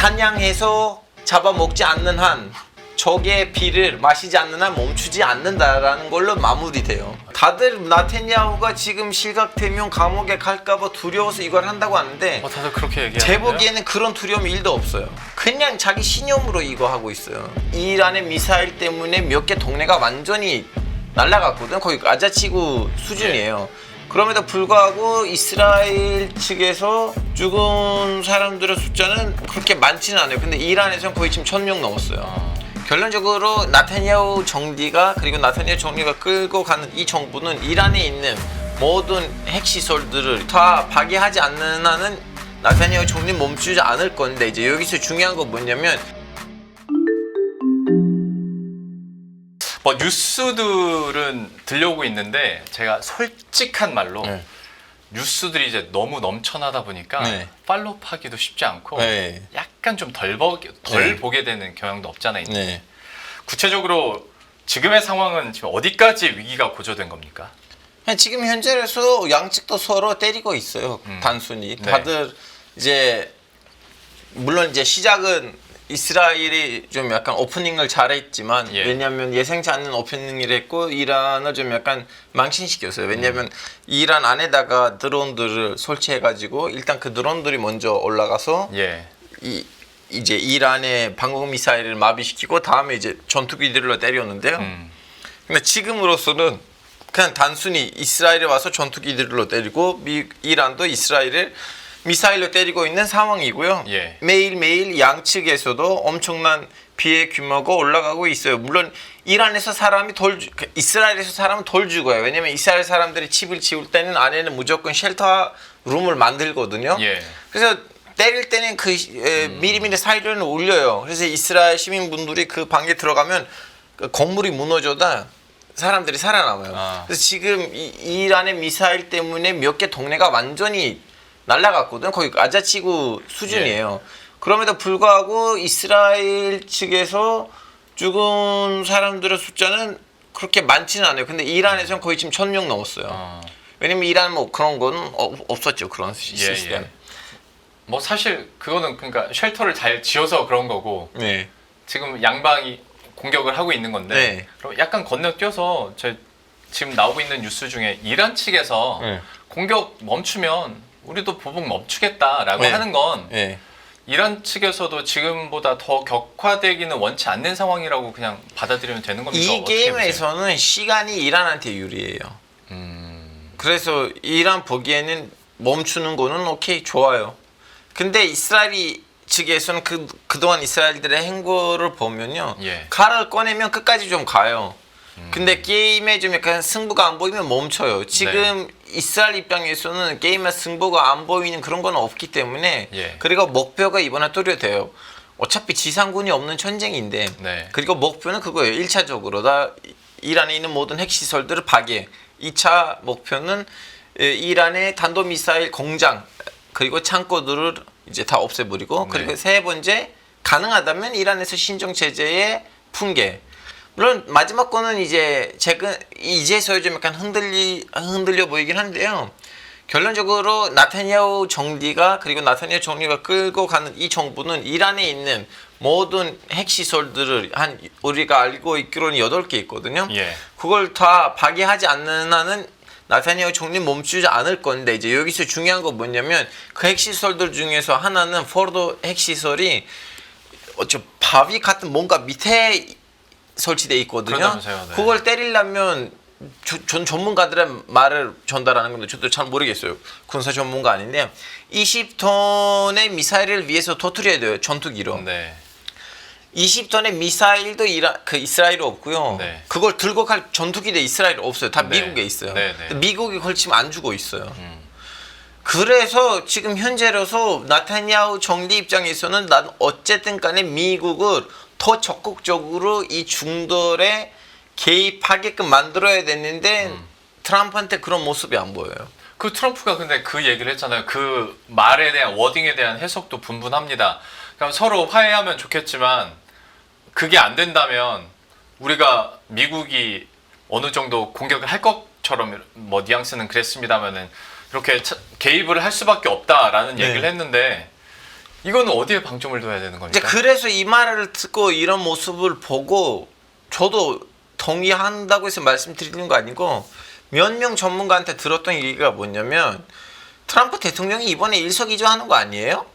사냥해서 잡아먹지 않는 한 적의 피를 마시지 않는 한 멈추지 않는다라는 걸로 마무리돼요. 다들 나타냐후가 지금 실각되면 감옥에 갈까봐 두려워서 이걸 한다고 하는데 다들 그렇게 얘기하는데요? 제 보기에는 그런 두려움 1도 없어요. 그냥 자기 신념으로 이거 하고 있어요. 이란의 미사일 때문에 몇 개 동네가 완전히 날아갔거든. 거의 아자치구 수준이에요. 그럼에도 불구하고 이스라엘 측에서 죽은 사람들의 숫자는 그렇게 많지는 않아요. 근데 이란에서는 거의 지금 1000명 넘었어요. 결론적으로 나타냐후 정디가 그리고 나타냐후 정디가 끌고 가는 이 정부는 이란에 있는 모든 핵시설들을 다 파괴하지 않는 한은 나타냐후 정디 멈추지 않을 건데, 이제 여기서 중요한 건 뭐냐면 뭐 뉴스들은 들려오고 있는데 제가 솔직한 말로 뉴스들이 이제 너무 넘쳐나다 보니까 팔로우하기도 쉽지 않고 약간 좀 덜 보게 되는 경향도 없잖아 있는데 구체적으로 지금의 상황은 지금 어디까지 위기가 고조된 겁니까? 지금 현재로서 양측도 서로 때리고 있어요. 단순히 다들 이제 물론 이제 시작은 이스라엘이 좀 약간 오프닝을 잘했지만 왜냐하면 예상치 않는 오프닝을 했고 이란을 좀 약간 망신시켰어요. 왜냐하면 이란 안에다가 드론들을 설치해가지고 일단 그 드론들이 먼저 올라가서 이제 이란의 방공 미사일을 마비시키고 다음에 이제 전투기들로 때렸는데요. 근데 지금으로서는 그냥 단순히 이스라엘에 와서 전투기들로 때리고 이란도 이스라엘을 미사일로 때리고 있는 상황이고요. 매일매일 양측에서도 엄청난 피해 규모가 올라가고 있어요. 물론 이란에서 이스라엘에서 사람은 덜 죽어요. 왜냐면 이스라엘 사람들이 집을 지을 때는 안에는 무조건 쉘터 룸을 만들거든요. 그래서 때릴 때는 그 미리미리 사이렌을 울려요. 그래서 이스라엘 시민분들이 그 방에 들어가면 그 건물이 무너져다 사람들이 살아남아요. 그래서 지금 이란의 미사일 때문에 몇 개 동네가 완전히 날아갔거든. 거의 아자치구 수준이에요. 그럼에도 불구하고 이스라엘 측에서 죽은 사람들의 숫자는 그렇게 많지는 않아요. 근데 이란에서는 거의 지금 1000명 넘었어요. 왜냐면 이란 뭐 그런 건 없었죠. 그런 시스템. 뭐 사실 그거는 그러니까 쉘터를 잘 지어서 그런 거고 지금 양방이 공격을 하고 있는 건데 그럼 약간 건너뛰어서 지금 나오고 있는 뉴스 중에 이란 측에서 공격 멈추면 우리도 보복 멈추겠다라고 하는 건 이란 측에서도 지금보다 더 격화되기는 원치 않는 상황이라고 그냥 받아들이면 되는 겁니까? 이 게임에서는 시간이 이란한테 유리해요. 그래서 이란 보기에는 멈추는 거는 오케이, 좋아요. 근데 이스라엘 측에서는 그동안 이스라엘들의 행보를 보면요. 칼을 꺼내면 끝까지 좀 가요. 근데 게임에 좀 약간 승부가 안 보이면 멈춰요. 지금 이스라엘 입장에서는 게임에 승부가 안 보이는 그런 건 없기 때문에 그리고 목표가 이번에 뚜렷해요. 어차피 지상군이 없는 전쟁인데 그리고 목표는 그거예요. 1차적으로 다 이란에 있는 모든 핵시설들을 파괴. 2차 목표는 이란의 탄도미사일 공장 그리고 창고들을 이제 다 없애버리고 그리고 세 번째 가능하다면 이란에서 신종체제의 붕괴. 물론 마지막 거는 이제 이제서야 좀 약간 흔들려 보이긴 한데요. 결론적으로 나타냐후 정디가 그리고 나타냐후 정디가 끌고 가는 이 정부는 이란에 있는 모든 핵시설들을 우리가 알고 있기로는 8개 있거든요. 그걸 다 파괴하지 않는 한은 나타냐후 정리는 멈추지 않을 건데, 이제 여기서 중요한 건 뭐냐면 그 핵시설들 중에서 하나는 포르도 핵시설이 바위 같은 뭔가 밑에 설치돼 있거든요. 그걸 때리려면 전 전문가들의 말을 전달하는 건데 저도 잘 모르겠어요. 군사 전문가 아닌데 20톤의 미사일을 위해서 터뜨려야 돼요. 전투기로. 20톤의 미사일도 이스라엘이 없고요. 그걸 들고 갈 전투기도 이스라엘이 없어요. 다 미국에 있어요. 미국이 걸치면 안 주고 있어요. 그래서 지금 현재로서 나타냐후 정리 입장에서는 난 어쨌든 간에 미국을 더 적극적으로 이 중돌에 개입하게끔 만들어야 됐는데 트럼프한테 그런 모습이 안 보여요. 그 트럼프가 근데 그 얘기를 했잖아요. 그 말에 대한 워딩에 대한 해석도 분분합니다. 그러니까 서로 화해하면 좋겠지만 그게 안 된다면 우리가 미국이 어느 정도 공격을 할 것처럼 뭐 뉘앙스는 그랬습니다면은 이렇게 개입을 할 수밖에 없다라는 얘기를 했는데 이거는 어디에 방점을 둬야 되는 겁니까? 이제 그래서 이 말을 듣고 이런 모습을 보고 저도 동의한다고 해서 말씀드리는 거 아니고 몇 명 전문가한테 들었던 얘기가 뭐냐면 트럼프 대통령이 이번에 일석이조하는 거 아니에요?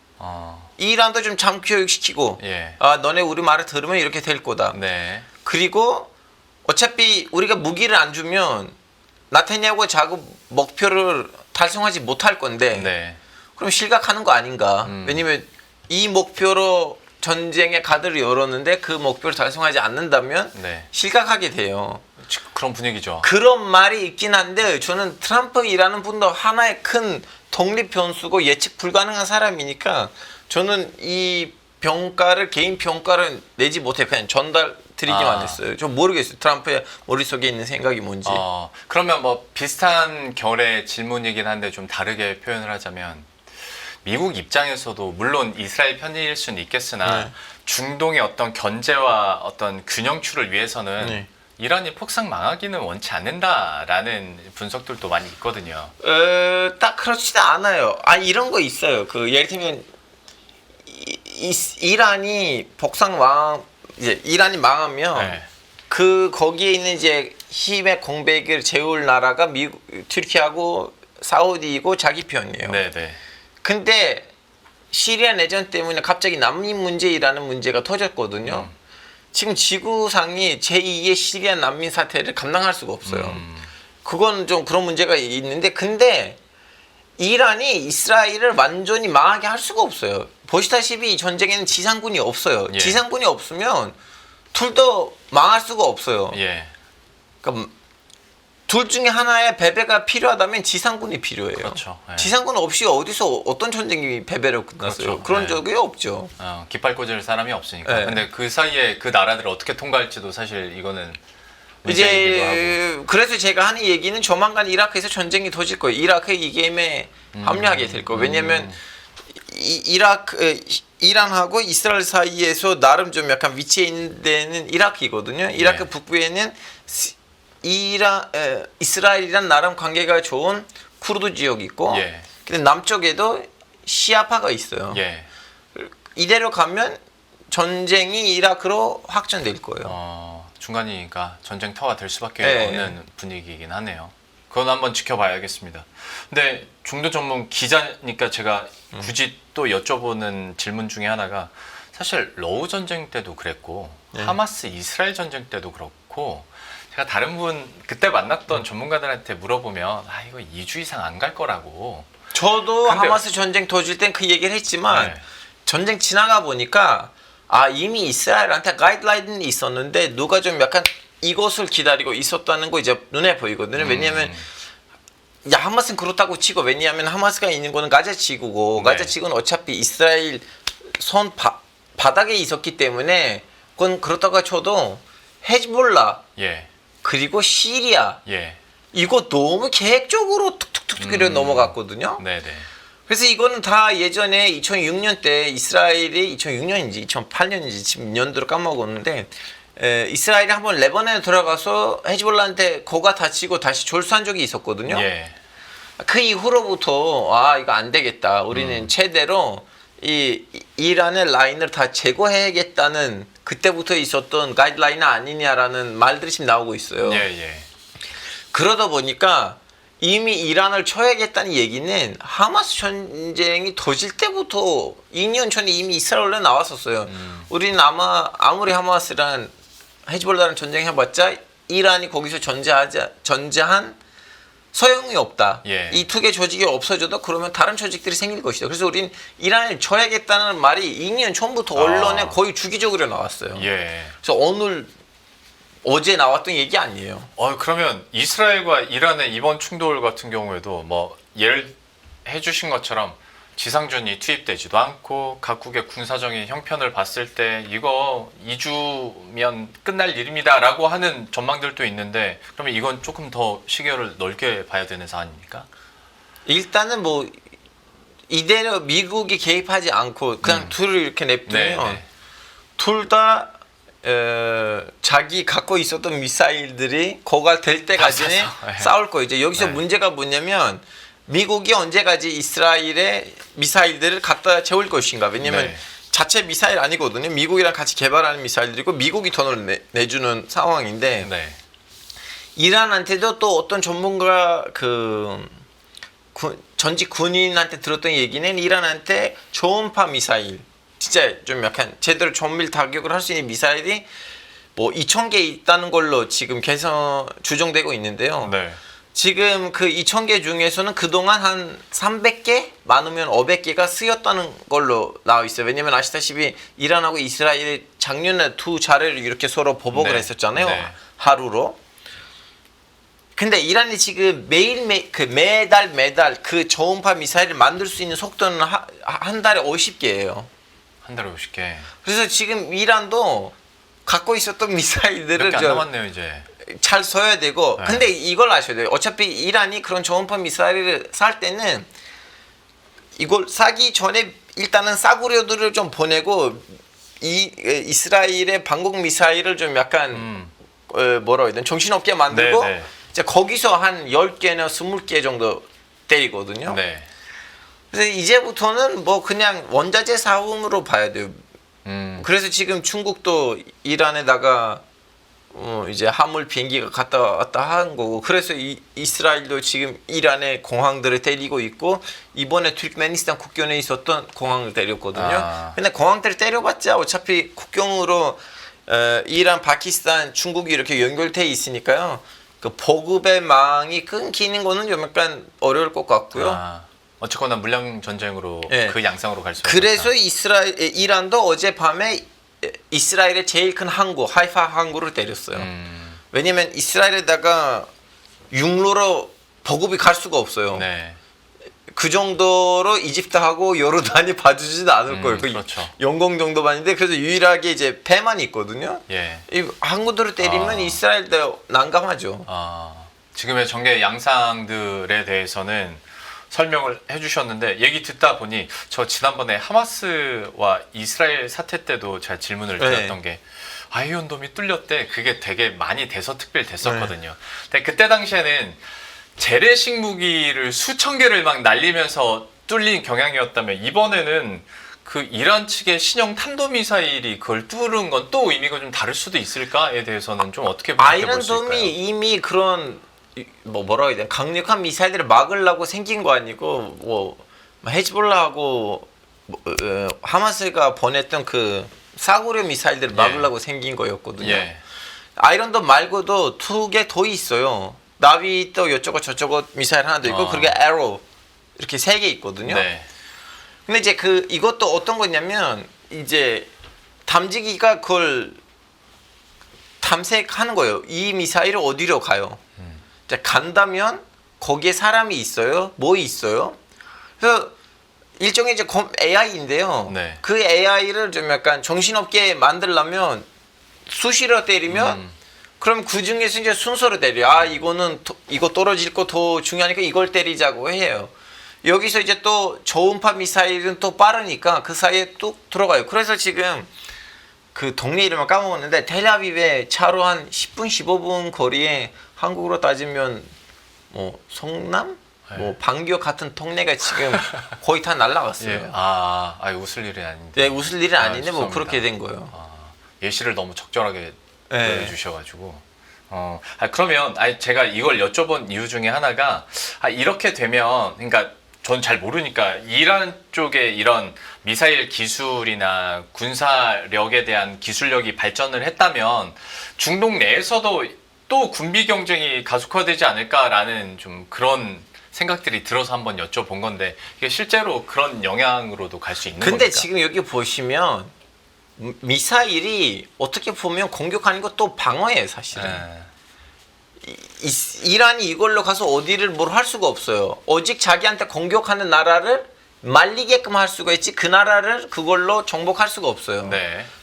이란도 좀 잠교육시키고 예. 아 너네 우리 말을 들으면 이렇게 될 거다. 네. 그리고 어차피 우리가 무기를 안 주면 나타냐고 자꾸 목표를 달성하지 못할 건데 네. 그럼 실각하는 거 아닌가? 왜냐면 이 목표로 전쟁의 가드를 열었는데 그 목표를 달성하지 않는다면 네. 실각하게 돼요. 그런 분위기죠. 그런 말이 있긴 한데 저는 트럼프이라는 분도 하나의 큰 독립 변수고 예측 불가능한 사람이니까 저는 이 평가를 개인 평가를 내지 못해 그냥 전달 드리기만 했어요. 좀 모르겠어요. 트럼프의 머릿속에 있는 생각이 뭔지. 그러면 뭐 비슷한 결의 질문이긴 한데 좀 다르게 표현을 하자면 미국 입장에서도 물론 이스라엘 편일 수는 있겠으나 네. 중동의 어떤 견제와 어떤 균형추를 위해서는 네. 이란이 폭삭 망하기는 원치 않는다라는 분석들도 많이 있거든요. 딱 그렇지도 않아요. 이런 거 있어요. 그 예를 들면 이란이 이제 이란이 망하면 네. 그 거기에 있는 이제 힘의 공백을 채울 나라가 미국, 튀르키하고 사우디이고 자기 편이에요. 네네. 근데 시리아 내전 때문에 갑자기 난민 문제라는 문제가 터졌거든요. 지금 지구상이 제2의 시리아 난민 사태를 감당할 수가 없어요. 그건 좀 그런 문제가 있는데 근데 이란이 이스라엘을 완전히 망하게 할 수가 없어요. 보시다시피 이 전쟁에는 지상군이 없어요. 예. 지상군이 없으면 둘 다 망할 수가 없어요. 예. 그러니까 둘 중에 하나의 배배가 필요하다면 지상군이 필요해요. 그렇죠. 예. 지상군 없이 어디서 어떤 전쟁이 배배로 끝났어요. 그렇죠. 그런 예. 적이 없죠. 깃발 꽂을 사람이 없으니까. 네. 근데 그 사이에 그 나라들을 어떻게 통과할지도 사실 이거는 문제이기도 하고. 이제 그래서 제가 하는 얘기는 조만간 이라크에서 전쟁이 터질 거예요. 이라크 이 게임에 합류하게 될 거예요. 왜냐하면 이란하고 이스라엘 사이에서 나름 좀 약간 위치에 있는 데는 이라크이거든요. 이라크 네. 북부에는 이스라엘이란 나름 관계가 좋은 쿠르드 지역이 있고 예. 근데 남쪽에도 시아파가 있어요. 예. 이대로 가면 전쟁이 이라크로 확전될 거예요. 중간이니까 전쟁터가 될 수밖에 네. 없는 분위기이긴 하네요. 그건 한번 지켜봐야겠습니다. 근데 중도 전문 기자니까 제가 굳이 또 여쭤보는 질문 중에 하나가 사실 러우 전쟁 때도 그랬고 하마스 이스라엘 전쟁 때도 그렇고 제가 다른 분 그때 만났던 전문가들한테 물어보면 이거 2주 이상 안 갈 거라고. 저도 근데- 하마스 전쟁 터질 땐 그 얘기를 했지만 네. 전쟁 지나가 보니까 이미 이스라엘한테 가이드라인이 있었는데 누가 좀 약간 이것을 기다리고 있었다는 거 이제 눈에 보이거든요. 왜냐하면 하마스는 그렇다고 치고 왜냐하면 하마스가 있는 거는 가자 지구고 네. 가자 지구는 어차피 이스라엘 손 바닥에 있었기 때문에 그건 그렇다고 쳐도 헤즈볼라 예. 그리고 시리아 예. 이거 너무 계획적으로 툭툭툭 이렇게 넘어갔거든요. 네네. 그래서 이거는 다 예전에 2006년 때 이스라엘이 2006년인지 2008년인지 지금 년도를 까먹었는데 이스라엘이 한번 레바논에 들어가서 헤즈볼라한테 고가 다치고 다시 졸수한 적이 있었거든요. 예. 그 이후로부터 이거 안 되겠다. 우리는 최대로 이 이란의 라인을 다 제거해야겠다는 그때부터 있었던 가이드라인 아니냐라는 말들이 지금 나오고 있어요. 예. 그러다 보니까 이미 이란을 쳐야겠다는 얘기는 하마스 전쟁이 터질 때부터 2년 전에 이미 이스라엘에 나왔었어요. 우리는 아무리 하마스랑 헤즈볼라랑 전쟁해봤자 이란이 거기서 전제한 소용이 없다. 예. 이 두 개 조직이 없어져도 그러면 다른 조직들이 생길 것이다. 그래서 우리는 이란을 쳐야겠다는 말이 2년 전부터 언론에 거의 주기적으로 나왔어요. 예. 그래서 어제 나왔던 얘기 아니에요. 그러면 이스라엘과 이란의 이번 충돌 같은 경우에도 뭐 예를 해주신 것처럼 지상전이 투입되지도 않고 각국의 군사적인 형편을 봤을 때 이거 2주면 끝날 일입니다라고 하는 전망들도 있는데 그러면 이건 조금 더 시계를 넓게 봐야 되는 사안입니까? 일단은 뭐 이대로 미국이 개입하지 않고 그냥 둘을 이렇게 냅두면 네. 둘 다 자기 갖고 있었던 미사일들이 고갈될 때까지는 다 쏴서. 싸울 거예요. 이제 여기서 네. 문제가 뭐냐면 미국이 언제까지 이스라엘에 미사일들을 갖다 채울 것인가. 왜냐면 네. 자체 미사일 아니거든요. 미국이랑 같이 개발하는 미사일들이고 미국이 돈을 내주는 상황인데 네. 이란한테도 또 어떤 전문가 전직 군인한테 들었던 얘기는 이란한테 초음파 미사일 진짜 좀 약간 제대로 정밀 타격을 할 수 있는 미사일이 뭐 2,000개 있다는 걸로 지금 추정되고 있는데요. 네. 지금 그 2,000개 중에서는 그동안 한 300개 많으면 500개가 쓰였다는 걸로 나와 있어요. 왜냐면 아시다시피 이란하고 이스라엘이 작년에 두 차례를 이렇게 서로 보복을 네. 했었잖아요. 네. 하루로. 근데 이란이 지금 매달 그 저음파 미사일을 만들 수 있는 속도는 한 달에 50개예요. 한 달에 50개. 그래서 지금 이란도 갖고 있었던 미사일들을 몇 개 안 남았네요 이제. 잘 써야 되고. 네. 근데 이걸 아셔야 돼요. 어차피 이란이 그런 저음파 미사일을 살 때는 이걸 사기 전에 일단은 싸구려들을 좀 보내고 이스라엘의 방공 미사일을 좀 약간 뭐라고 해야 되나 정신없게 만들고 네, 네. 이제 거기서 한 10개나 20개 정도 때리거든요. 네. 그래서 이제부터는 뭐 그냥 원자재 사업으로 봐야 돼요. 그래서 지금 중국도 이란에다가 이제 화물 비행기가 갔다 왔다 한 거고, 그래서 이스라엘도 지금 이란의 공항들을 때리고 있고, 이번에 투르크메니스탄 국경에 있었던 공항을 때렸거든요. 근데 공항들을 때려봤자 어차피 국경으로 이란, 파키스탄, 중국이 이렇게 연결돼 있으니까요. 그 보급의 망이 끊기는 거는 좀 약간 어려울 것 같고요. 어쨌거나 물량 전쟁으로 네. 그 양상으로 갈 수 있다. 그래서 이란도 어젯밤에 이스라엘의 제일 큰 항구 하이파 항구를 때렸어요. 왜냐면 이스라엘에다가 육로로 보급이 갈 수가 없어요. 네. 그 정도로 이집트하고 요르단이 봐주지도 않을 거예요. 그렇죠. 영공 정도만인데 그래서 유일하게 이제 배만 있거든요. 예. 이 항구들을 때리면 이스라엘도 난감하죠. 지금의 전개 양상들에 대해서는 설명을 해주셨는데 얘기 듣다 보니 저 지난번에 하마스와 이스라엘 사태 때도 제가 질문을 드렸던 게 아이언돔이 뚫렸대. 그게 되게 많이 대서특필 됐었거든요. 근데 그때 당시에는 재래식 무기를 수천 개를 막 날리면서 뚫린 경향이었다면 이번에는 그 이란 측의 신형 탄도미사일이 그걸 뚫은 건 또 의미가 좀 다를 수도 있을까에 대해서는 좀 어떻게 분석해 볼 수 있을까요? 아이언돔이 이미 그런 뭐라고 해야 되나 강력한 미사일들을 막으려고 생긴 거 아니고 뭐 헤즈볼라하고 하마스가 보냈던 그 사고류 미사일들을 막으려고 생긴 거였거든요. 아이언돔 말고도 2개 더 있어요. 나비 또 이쪽고 저쪽고 미사일 하나 더 있고 그리고 에로 이렇게 3개 있거든요. 근데 이제 이것도 어떤 거냐면 이제 탐지기가 그걸 탐색하는 거예요. 이 미사일이 어디로 가요? 간다면 거기에 사람이 있어요? 뭐 있어요? 그래서 일종의 이제 AI인데요. 그 AI를 좀 약간 정신없게 만들려면 수시로 때리면 그럼 그 중에서 이제 순서로 때려. 이거는 이거 떨어질 거 더 중요하니까 이걸 때리자고 해요. 여기서 이제 또 저음파 미사일은 또 빠르니까 그 사이에 뚝 들어가요. 그래서 지금 그 동네 이름을 까먹었는데 텔아비브에 차로 한 10분 15분 거리에 한국으로 따지면 뭐 성남? 뭐 방교 같은 동네가 지금 거의 다 날라갔어요. 웃을 일이 아닌데. 네, 웃을 일은 아닌데 뭐 그렇게 된 거예요. 예시를 너무 적절하게 보여주셔가지고. 그러면 제가 이걸 여쭤본 이유 중에 하나가 이렇게 되면 그러니까 전 잘 모르니까 이란 쪽에 이런 미사일 기술이나 군사력에 대한 기술력이 발전을 했다면 중동 내에서도 또 군비 경쟁이 가속화되지 않을까라는 좀 그런 생각들이 들어서 한번 여쭤본 건데 이게 실제로 그런 영향으로도 갈 수 있는 겁니까? 근데 지금 여기 보시면 미사일이 어떻게 보면 공격하는 것도 방어예요, 사실은. 이란이 이걸로 가서 어디를 뭘 할 수가 없어요. 오직 자기한테 공격하는 나라를 말리게끔 할 수가 있지 그 나라를 그걸로 정복할 수가 없어요.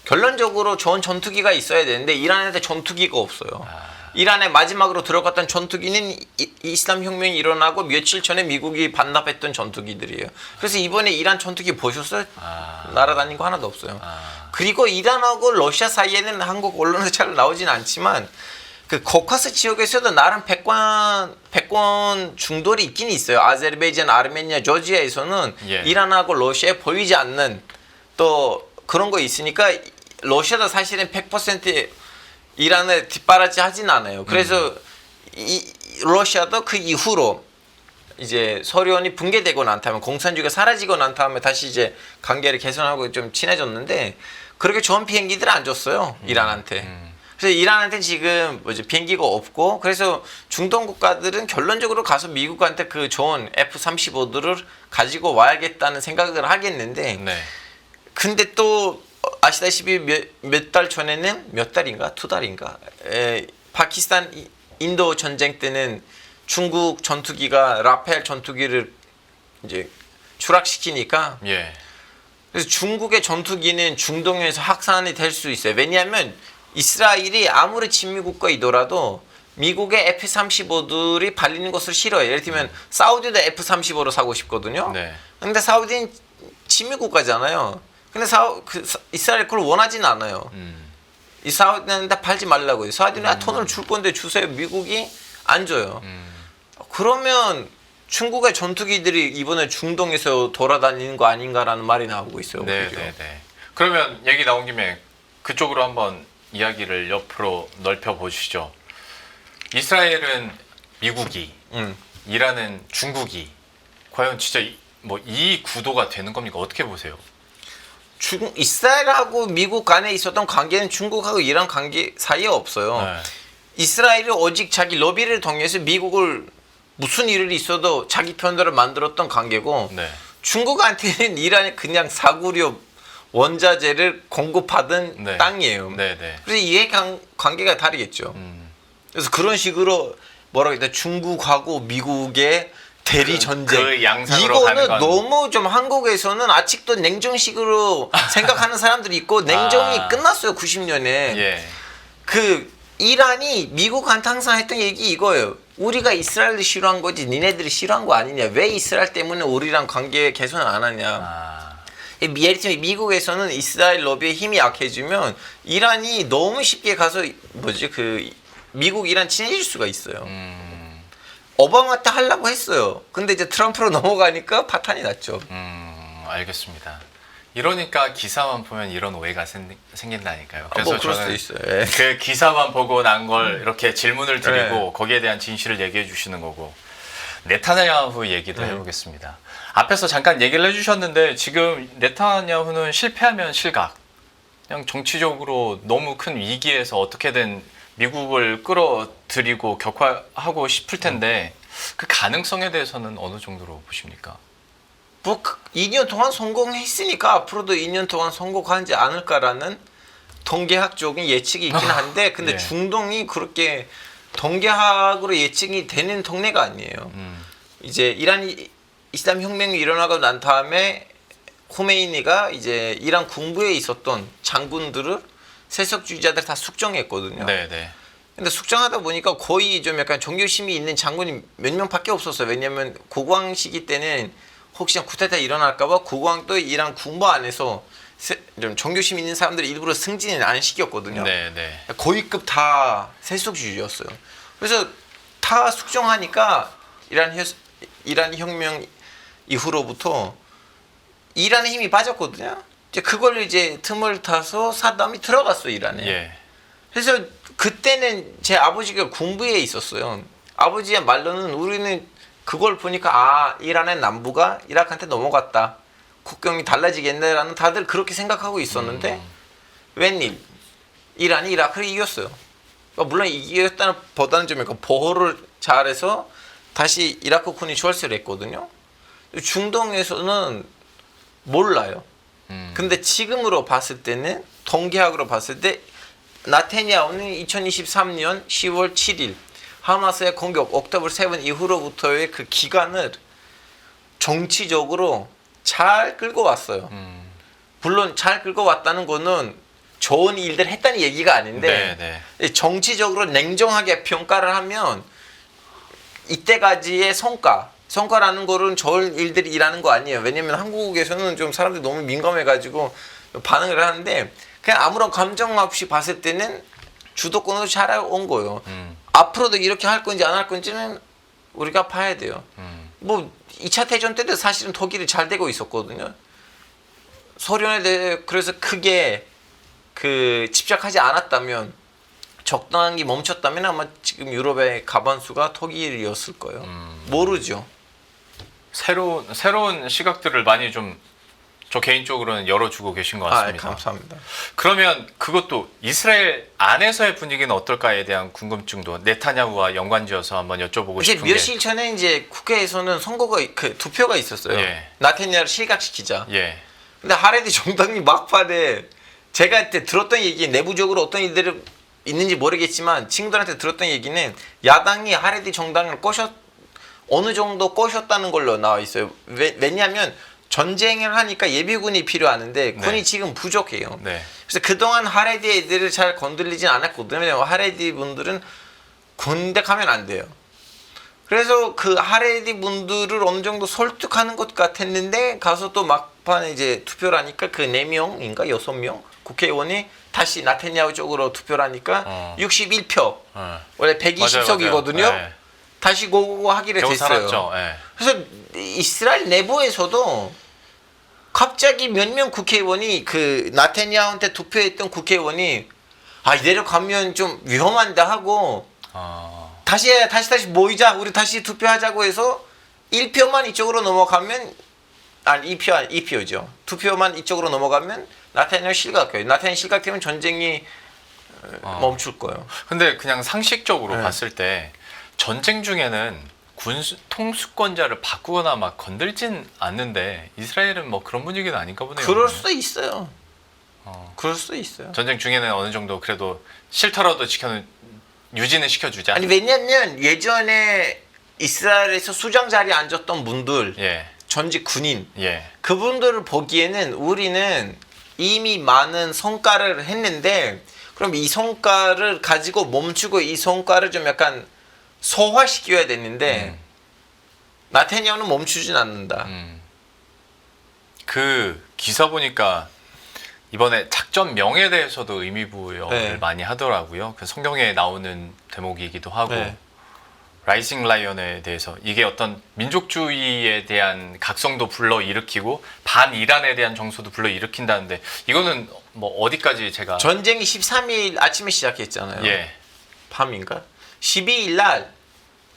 결론적으로 좋은 전투기가 있어야 되는데 이란한테 전투기가 없어요. 이란에 마지막으로 들어갔던 전투기는 이슬람 혁명이 일어나고 며칠 전에 미국이 반납했던 전투기들이에요. 그래서 이번에 이란 전투기 보셨어요? 날아다닌 거 하나도 없어요. 그리고 이란하고 러시아 사이에는 한국 언론에서 잘 나오진 않지만 그 코카스 지역에서도 나름 패권 중돌이 있긴 있어요. 아제르바이잔, 아르메니아, 조지아에서는 예. 이란하고 러시아에 보이지 않는 또 그런 거 있으니까 러시아도 사실은 100% 이란을 뒷바라지 하진 않아요. 그래서 이 러시아도 그 이후로 이제 소련이 붕괴되고 난 다음에 공산주의가 사라지고 난 다음에 다시 이제 관계를 개선하고 좀 친해졌는데 그렇게 좋은 비행기들 안 줬어요. 이란한테. 그래서 이란한테 지금 비행기가 없고 그래서 중동 국가들은 결론적으로 가서 미국한테 그 좋은 F-35들을 가지고 와야겠다는 생각을 하겠는데 네. 근데 또 아시다시피 몇 달 전에는 몇 달인가? 2달인가? 파키스탄 인도 전쟁 때는 중국 전투기가 라펠 전투기를 이제 추락시키니까 예. 그래서 중국의 전투기는 중동에서 확산이 될 수 있어요. 왜냐하면 이스라엘이 아무리 친미국가이더라도 미국의 F-35들이 발리는 것을 싫어해요. 예를 들면 사우디도 F-35로 사고 싶거든요. 네. 근데 사우디는 친미국가잖아요. 근데 이스라엘 그걸 원하진 않아요. 이 사우디한테 팔지 말라고요. 사우디는 돈을 줄 건데 주세요. 미국이 안 줘요. 그러면 중국의 전투기들이 이번에 중동에서 돌아다니는 거 아닌가라는 말이 나오고 있어요. 네, 네, 네. 그러면 얘기 나온 김에 그쪽으로 한번 이야기를 옆으로 넓혀 보시죠. 이스라엘은 미국이, 이란은 중국이 과연 진짜 이 구도가 되는 겁니까? 어떻게 보세요? 이스라엘하고 미국 간에 있었던 관계는 중국하고 이란 관계 사이에 없어요. 네. 이스라엘이 오직 자기 로비를 통해서 미국을 무슨 일이 있어도 자기 편으로 만들었던 관계고 네. 중국한테는 이란이 그냥 사구려 원자재를 공급하던 네. 땅이에요. 네, 네. 그래서 이해 관계가 다르겠죠. 그래서 그런 식으로 뭐라고 해야 돼? 중국하고 미국의 대리 전쟁. 그 양상으로 가는 이거는 건 너무 좀 한국에서는 아직도 냉정식으로 생각하는 사람들이 있고 냉정이 끝났어요. 90년에. 예. 그 이란이 미국한테 항상 했던 얘기 이거예요. 우리가 이스라엘을 싫어한 거지 니네들이 싫어한 거 아니냐. 왜 이스라엘 때문에 우리랑 관계 개선을 안 하냐. 예를 들면 미국에서는 이스라엘 로비의 힘이 약해지면 이란이 너무 쉽게 가서 미국 이란 친해질 수가 있어요. 오바마 때 하려고 했어요. 근데 이제 트럼프로 넘어가니까 파탄이 났죠. 알겠습니다. 이러니까 기사만 보면 이런 오해가 생긴다니까요. 그래서 그럴 저는 수도 있어요. 예. 그 기사만 보고 난 걸 이렇게 질문을 드리고 거기에 대한 진실을 얘기해 주시는 거고 네타냐후 얘기도 해보겠습니다. 앞에서 잠깐 얘기를 해주셨는데 지금 네타냐후는 실패하면 실각. 그냥 정치적으로 너무 큰 위기에서 어떻게든 미국을 끌어들이고 격화하고 싶을 텐데 그 가능성에 대해서는 어느 정도로 보십니까? 2년 동안 성공했으니까 앞으로도 2년 동안 성공하지 않을까라는 통계학적인 예측이 있긴 한데 근데 예. 중동이 그렇게 통계학으로 예측이 되는 동네가 아니에요. 이제 이슬람 혁명이 일어나고 난 다음에 호메이니가 이제 이란 군부에 있었던 장군들을 세속주의자들 다 숙정했거든요. 네, 네. 근데 숙정하다 보니까 거의 좀 약간 종교심이 있는 장군이 몇 명밖에 없었어요. 왜냐면 국왕 시기 때는 혹시나 쿠데타 일어날까봐 국왕도 이란 군부 안에서 좀 종교심 있는 사람들이 일부러 승진을 안 시켰거든요. 네, 네. 거의급 다 세속주의였어요. 그래서 다 숙정하니까 이란 혁명 이후로부터 이란의 힘이 빠졌거든요. 이제 그걸 이제 틈을 타서 사담이 들어갔어 이란에. 예. 그래서 그때는 제 아버지가 군부에 있었어요. 아버지의 말로는 우리는 그걸 보니까 이란의 남부가 이라크한테 넘어갔다. 국경이 달라지겠네라는 다들 그렇게 생각하고 있었는데 웬일 이란이 이라크를 이겼어요. 그러니까 물론 이겼다는 보다는 좀 약간 보호를 잘해서 다시 이라크 군이 철수를 했거든요. 중동에서는 몰라요. 근데 지금으로 봤을 때는 통계학으로 봤을 때 나테냐후는 2023년 10월 7일 하마스의 공격 옥토버 7 이후로부터의 그 기간을 정치적으로 잘 끌고 왔어요. 물론 잘 끌고 왔다는 거는 좋은 일들 했다는 얘기가 아닌데 네, 네. 정치적으로 냉정하게 평가를 하면 이때까지의 성과라는 거는 좋은 일들이 일하는 거 아니에요. 왜냐면 한국에서는 좀 사람들이 너무 민감해가지고 반응을 하는데 그냥 아무런 감정 없이 봤을 때는 주도권으로 잘온 거예요. 앞으로도 이렇게 할 건지 안 할 건지는 우리가 봐야 돼요. 뭐 2차 대전 때도 사실은 독일이 잘 되고 있었거든요. 소련에 대해 그래서 크게 그 집착하지 않았다면, 적당히 멈췄다면 아마 지금 유럽의 가반수가 독일이었을 거예요. 모르죠. 새로운 시각들을 많이 좀 저 개인적으로는 열어주고 계신 것 같습니다. 감사합니다. 그러면 그것도 이스라엘 안에서의 분위기는 어떨까에 대한 궁금증도 네타냐후와 연관지어서 한번 여쭤보고 이제 싶은 게 며칠 전에 이제 국회에서는 선거가 그 투표가 있었어요. 예. 나타냐를 실각시키자. 예. 근데 하레디 정당이 막판에 제가 그때 들었던 얘기, 내부적으로 어떤 일들이 있는지 모르겠지만 친구들한테 들었던 얘기는 야당이 하레디 정당을 어느 정도 꼬셨다는 걸로 나와 있어요. 왜냐하면 전쟁을 하니까 예비군이 필요하는데 군이 지금 부족해요. 네. 그래서 그동안 하레디 애들을 잘 건들리진 않았거든요. 왜냐면 하레디 분들은 군대 가면 안 돼요. 그래서 그 하레디 분들을 어느 정도 설득하는 것 같았는데 가서 또 막판에 이제 투표를 하니까 그 4명인가 6명 국회의원이 다시 나타냐후 쪽으로 투표를 하니까 61표. 원래 120석이거든요. 네. 다시 고고 하기로 됐어요. 살았죠. 네. 그래서 이스라엘 내부에서도 갑자기 몇 명 국회의원이 그 나타냐후한테 투표했던 국회의원이 이대로 가면 좀 위험한데 하고 다시 모이자, 우리 다시 투표하자고 해서 1표만 이쪽으로 넘어가면 2표죠. 투표만 이쪽으로 넘어가면 나타냐후 실각해요. 나타냐후 실각되면 전쟁이 멈출 거예요. 근데 그냥 상식적으로 봤을 때 전쟁 중에는 통수권자를 바꾸거나 막 건들진 않는데 이스라엘은 뭐 그런 분위기는 아닌가 보네요. 그럴 수도 있어요. 그럴 수도 있어요. 전쟁 중에는 어느 정도 그래도 싫더라도 유지는 시켜주자. 아니 왜냐면 예전에 이스라엘에서 수장 자리에 앉았던 분들, 전직 군인, 그분들을 보기에는 우리는 이미 많은 성과를 했는데 그럼 이 성과를 가지고 멈추고 이 성과를 좀 약간 소화시켜야 되는데 나타냐후는 멈추진 않는다. 그 기사 보니까 이번에 작전명에 대해서도 의미부여를 많이 하더라고요. 그 성경에 나오는 대목이기도 하고 라이징 라이언에 대해서 이게 어떤 민족주의에 대한 각성도 불러일으키고 반이란에 대한 정서도 불러일으킨다는데 이거는 뭐 어디까지 제가 전쟁이 13일 아침에 시작했잖아요. 밤인가? 12일 날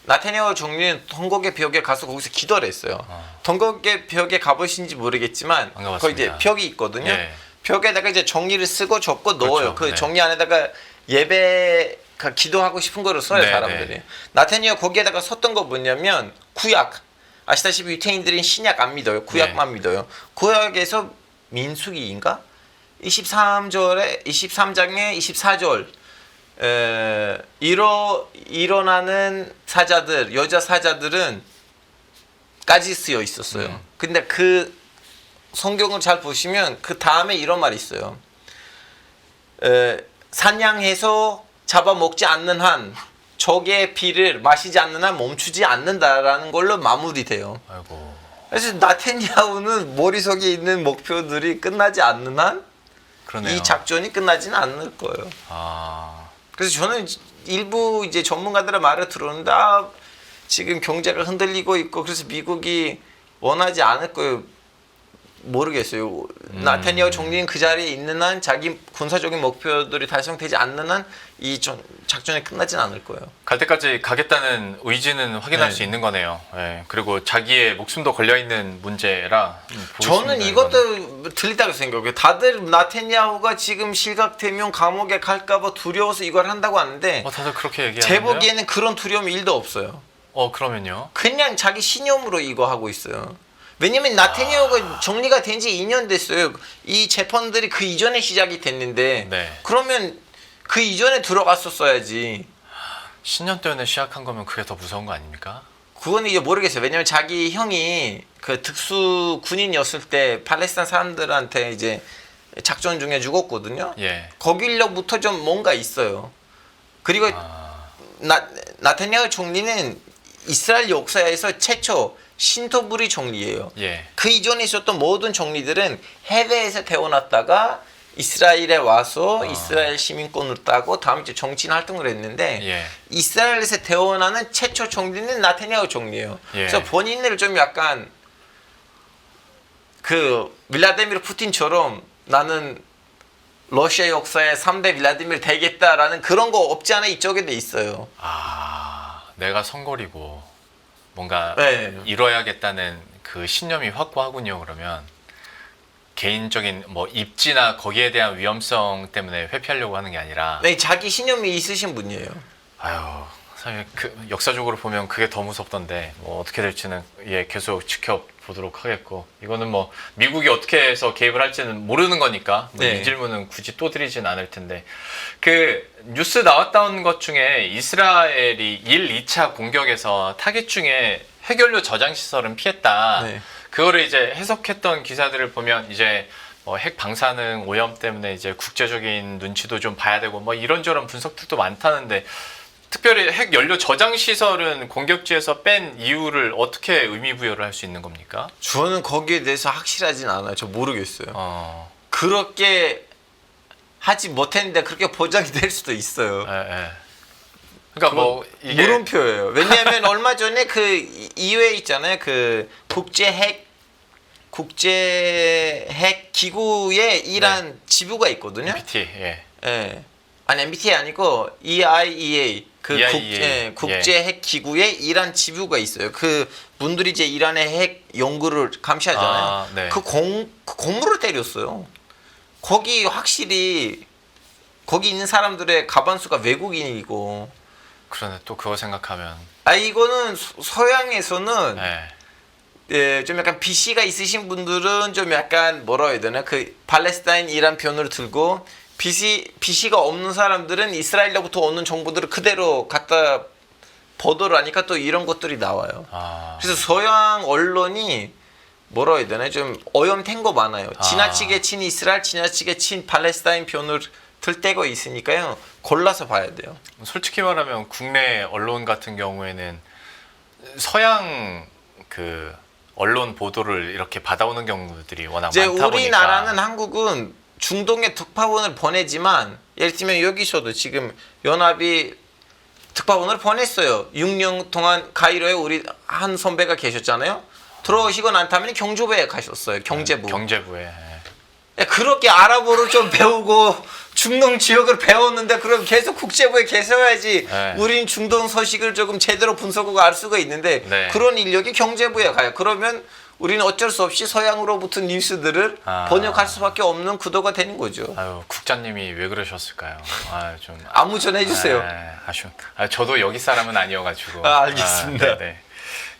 나타냐후 총리는 동곡의 벽에 가서 거기서 기도를 했어요. 동곡의 벽에 가보신지 모르겠지만 거기 이제 벽이 있거든요. 벽에다가 이제 종이를 쓰고 접고 넣어요. 그 종이 안에다가 예배 기도하고 싶은 거를 써요, 사람들이. 나타냐후 거기에다가 썼던 거 뭐냐면 구약. 아시다시피 유태인들은 신약 안 믿어요. 구약만 믿어요. 구약에서 민수기인가? 23장에 24절 일어나는 사자들, 여자 사자들은 까지 쓰여 있었어요. 근데 그 성경을 잘 보시면 그 다음에 이런 말이 있어요. 사냥해서 잡아먹지 않는 한 적의 피를 마시지 않는 한 멈추지 않는다라는 걸로 마무리돼요. 아이고. 그래서 나타냐후는 머릿속에 있는 목표들이 끝나지 않는 한 이 작전이 끝나지는 않을 거예요. 그래서 저는 일부 이제 전문가들의 말을 들었는데 지금 경제가 흔들리고 있고 그래서 미국이 원하지 않을 거예요. 모르겠어요. 나타냐후 총리는 그 자리에 있는 한 자기 군사적인 목표들이 달성되지 않는 한 이 작전이 끝나진 않을 거예요. 갈 때까지 가겠다는 의지는 확인할 수 있는 거네요. 그리고 자기의 목숨도 걸려있는 문제라 저는 이것도 들리다고 생각해요. 다들 나타냐후가 지금 실각되면 감옥에 갈까봐 두려워서 이걸 한다고 하는데 다들 그렇게 얘기하는데요? 제 보기에는 그런 두려움이 1도 없어요. 그러면요? 그냥 자기 신념으로 이거 하고 있어요. 왜냐면 나타냐후가 정리가 된 지 2년 됐어요. 이 재판들이 그 이전에 시작이 됐는데 그러면 그 이전에 들어갔었어야지. 10년 전에 시작한 거면 그게 더 무서운 거 아닙니까? 그건 이제 모르겠어요. 왜냐면 자기 형이 그 특수 군인이었을 때 팔레스타인 사람들한테 이제 작전 중에 죽었거든요. 거길로부터 좀 뭔가 있어요. 그리고 나타냐후 총리는 이스라엘 역사에서 최초 신토부리 총리예요. 그 이전에 있었던 모든 총리들은 해외에서 태어났다가 이스라엘에 와서 이스라엘 시민권을 따고 다음 이제 정치인 활동을 했는데 예. 이스라엘에서 태어나는 최초 총리는 나타냐후 총리예요. 예. 그래서 본인을 좀 약간 그 블라디미르 푸틴처럼 나는 러시아 역사의 3대 블라디미르 되겠다라는 그런 거 없지 않아 이쪽에도 있어요. 아, 내가 선거리고 뭔가 네. 이뤄야겠다는 그 신념이 확고하군요. 그러면 개인적인 뭐 입지나 거기에 대한 위험성 때문에 회피하려고 하는 게 아니라 네, 자기 신념이 있으신 분이에요. 아유, 사실 그 역사적으로 보면 그게 더 무섭던데 뭐 어떻게 될지는 예 계속 지켜보도록 하겠고 이거는 뭐 미국이 어떻게 해서 개입을 할지는 모르는 거니까 뭐 네. 이 질문은 굳이 또 드리진 않을 텐데 그 뉴스 나왔던 것 중에 이스라엘이 1, 2차 공격에서 타겟 중에 핵연료 저장 시설은 피했다. 네. 그거를 이제 해석했던 기사들을 보면 이제 뭐 핵 방사능 오염 때문에 이제 국제적인 눈치도 좀 봐야 되고 뭐 이런저런 분석들도 많다는데 특별히 핵 연료 저장 시설은 공격지에서 뺀 이유를 어떻게 의미 부여를 할 수 있는 겁니까? 저는 거기에 대해서 확실하진 않아요. 저 모르겠어요. 어, 그렇게 하지 못했는데 그렇게 보장이 될 수도 있어요. 예. 그러니까 뭐 이게 물음표예요. 왜냐하면 얼마 전에 그 이외에 있잖아요. 그 국제 핵 기구에 이란 지부가 있거든요. NPT 예. 예. 아니 MBTI 아니고 EIEA 그 EIEA. 국제 핵 기구에 이란 지부가 있어요. 그 분들이 이제 이란의 핵 연구를 감시하잖아요. 아, 네. 그 건물을 때렸어요. 거기 확실히 거기 있는 사람들의 가반수가 외국인이고. 그러네 또 그거 생각하면 아 이거는 서양에서는 예. 예, 좀 약간 BC가 있으신 분들은 좀 약간 뭐라 해야 되나 그 팔레스타인 이란 편을 들고 BC가 없는 사람들은 이스라엘로부터 오는 정보들을 그대로 갖다 보도를 하니까 또 이런 것들이 나와요. 아, 그래서 서양 언론이 뭐라 해야 되나 좀 오염된 거 많아요. 지나치게 친 이스라엘, 지나치게 친 팔레스타인 편을 들떼고 있으니까요. 골라서 봐야 돼요. 솔직히 말하면 국내 언론 같은 경우에는 서양 그 언론 보도를 이렇게 받아오는 경우들이 워낙 이제 많다 보니까 우리나라는 한국은 중동에 특파원을 보내지만 예를 들면 여기서도 지금 연합이 특파원을 보냈어요. 6년 동안 카이로에 우리 한 선배가 계셨잖아요. 들어오시고 난 다음에 경주부에 가셨어요. 경제부. 경제부에 그렇게 아랍어를 좀 배우고 중동 지역을 배웠는데 그럼 계속 국제부에 계셔야지 네. 우린 중동 소식을 조금 제대로 분석하고 알 수가 있는데 네. 그런 인력이 경제부에 가요. 그러면 우리는 어쩔 수 없이 서양으로부터 뉴스들을 번역할 수밖에 없는 구도가 되는 거죠. 아유 국장님이 왜 그러셨을까요? 좀 안무 좀 해주세요. 아쉬운. 저도 여기 사람은 아니어가지고. 알겠습니다. 네네.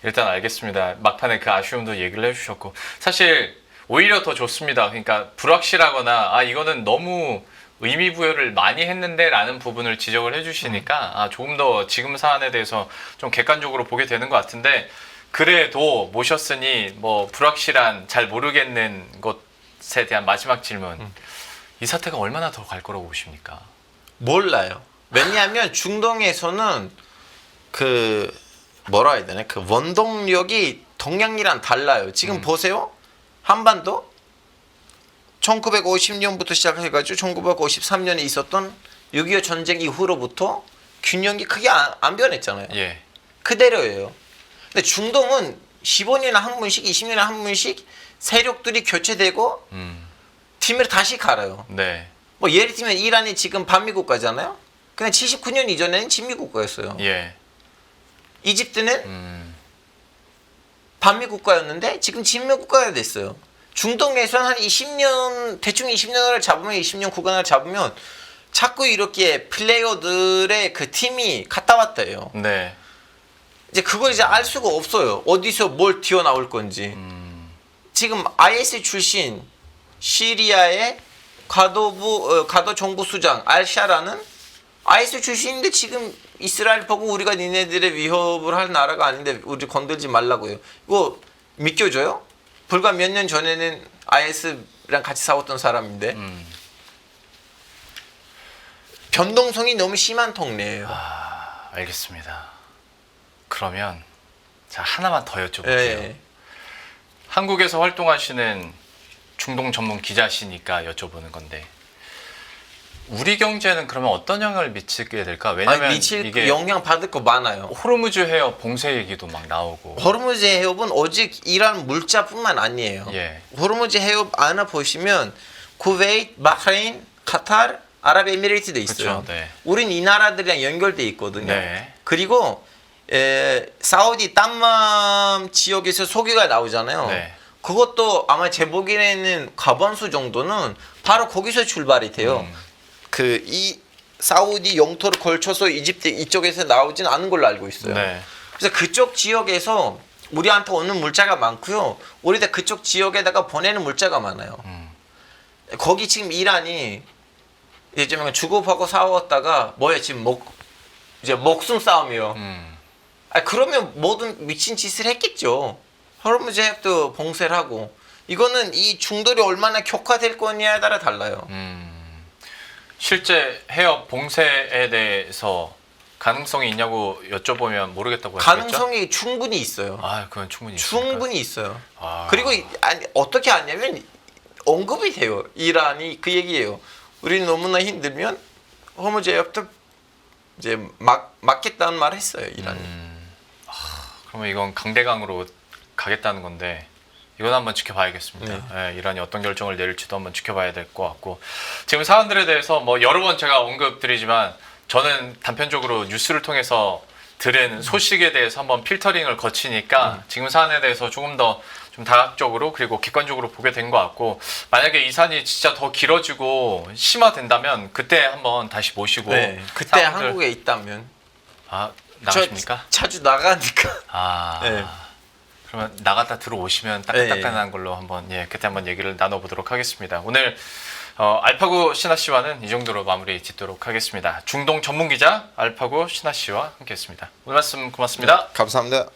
일단 알겠습니다. 막판에 그 아쉬움도 얘기를 해주셨고 사실 오히려 더 좋습니다. 그러니까 불확실하거나 이거는 너무 의미 부여를 많이 했는데라는 부분을 지적을 해주시니까 조금 더 지금 사안에 대해서 좀 객관적으로 보게 되는 것 같은데 그래도 모셨으니 뭐 불확실한 잘 모르겠는 것에 대한 마지막 질문. 이 사태가 얼마나 더 갈 거라고 보십니까? 몰라요. 왜냐하면 중동에서는 그 뭐라 해야 되나 그 원동력이 동양이랑 달라요. 지금 보세요. 한반도 1950년부터 시작해가지고 1953년에 있었던 6.25 전쟁 이후로부터 균형이 크게 안 변했잖아요. 예. 그대로예요. 근데 중동은 15년에 한 번씩, 20년에 한 번씩 세력들이 교체되고 팀을 다시 갈아요. 네. 뭐 예를 들면 이란이 지금 반미국가잖아요. 근데 79년 이전에는 친미국가였어요. 예. 이집트는 반미국가였는데 지금 친미국가가 됐어요. 중동에서는 한 20년 대충 20년을 잡으면 20년 구간을 잡으면 자꾸 이렇게 플레이어들의 그 팀이 갔다 왔다 해요. 네. 이제 그걸 이제 알 수가 없어요. 어디서 뭘 튀어나올 건지. 지금 IS 출신 시리아의 가도 정부수장 알샤라는 IS 출신인데 지금 이스라엘 보고 우리가 니네들의 위협을 할 나라가 아닌데 우리 건들지 말라고요. 이거 믿겨져요? 불과 몇 년 전에는 IS랑 같이 싸웠던 사람인데 변동성이 너무 심한 동네예요. 알겠습니다. 그러면 자 하나만 더 여쭤볼게요. 예. 한국에서 활동하시는 중동 전문 기자시니까 여쭤보는 건데 우리 경제는 그러면 어떤 영향을 미치게 될까? 왜냐면 미칠 이게 영향 받을 거 많아요. 호르무즈 해협 봉쇄 얘기도 막 나오고. 호르무즈 해협은 오직 이란 물자뿐만 아니에요. 예. 호르무즈 해협 안에 보시면 쿠웨이트, 바흐레인, 카타르, 아랍에미레이트도 있어요. 그쵸, 네. 우린 이 나라들이랑 연결돼 있거든요. 네. 그리고 사우디 땀맘 지역에서 석유가 나오잖아요. 네. 그것도 아마 제 보기에는 과반수 정도는 바로 거기서 출발이 돼요. 그 이 사우디 영토를 걸쳐서 이집트 이쪽에서 나오진 않은 걸로 알고 있어요. 네. 그래서 그쪽 지역에서 우리한테 오는 물자가 많고요. 우리도 그쪽 지역에다가 보내는 물자가 많아요. 거기 지금 이란이 예전에 주고받고 싸웠다가 뭐야 지금 이제 목숨 싸움이요. 그러면 모든 미친 짓을 했겠죠. 호르무즈 해협도 봉쇄를 하고 이거는 이 중돌이 얼마나 격화될 거냐에 따라 달라요. 실제 해협 봉쇄에 대해서 가능성이 있냐고 여쭤보면 모르겠다고 하시겠죠? 가능성이 충분히 있어요. 그건 충분히 충분히 있어요. 아. 그리고 어떻게 하냐면 언급이 돼요. 이란이 그 얘기예요. 우리 너무나 힘들면 호르무즈 해협도 이제 막겠다는 말을 했어요. 이란이. 그러면 이건 강대강으로 가겠다는 건데 이건 한번 지켜봐야겠습니다. 네. 이란이 어떤 결정을 내릴지도 한번 지켜봐야 될 것 같고 지금 사안들에 대해서 뭐 여러 번 제가 언급드리지만 저는 단편적으로 뉴스를 통해서 들은 소식에 대해서 한번 필터링을 거치니까 지금 사안에 대해서 조금 더 좀 다각적으로 그리고 객관적으로 보게 된 것 같고 만약에 이 사안이 진짜 더 길어지고 심화된다면 그때 한번 다시 모시고 그때 한국에 있다면 나가십니까? 자주 나가니까. 네. 그러면 나갔다 들어오시면 따끈따끈한 걸로 한번 그때 한번 얘기를 나눠보도록 하겠습니다. 오늘 알파고 신하 씨와는 이 정도로 마무리 짓도록 하겠습니다. 중동 전문 기자 알파고 신하 씨와 함께했습니다. 오늘 말씀 고맙습니다. 감사합니다.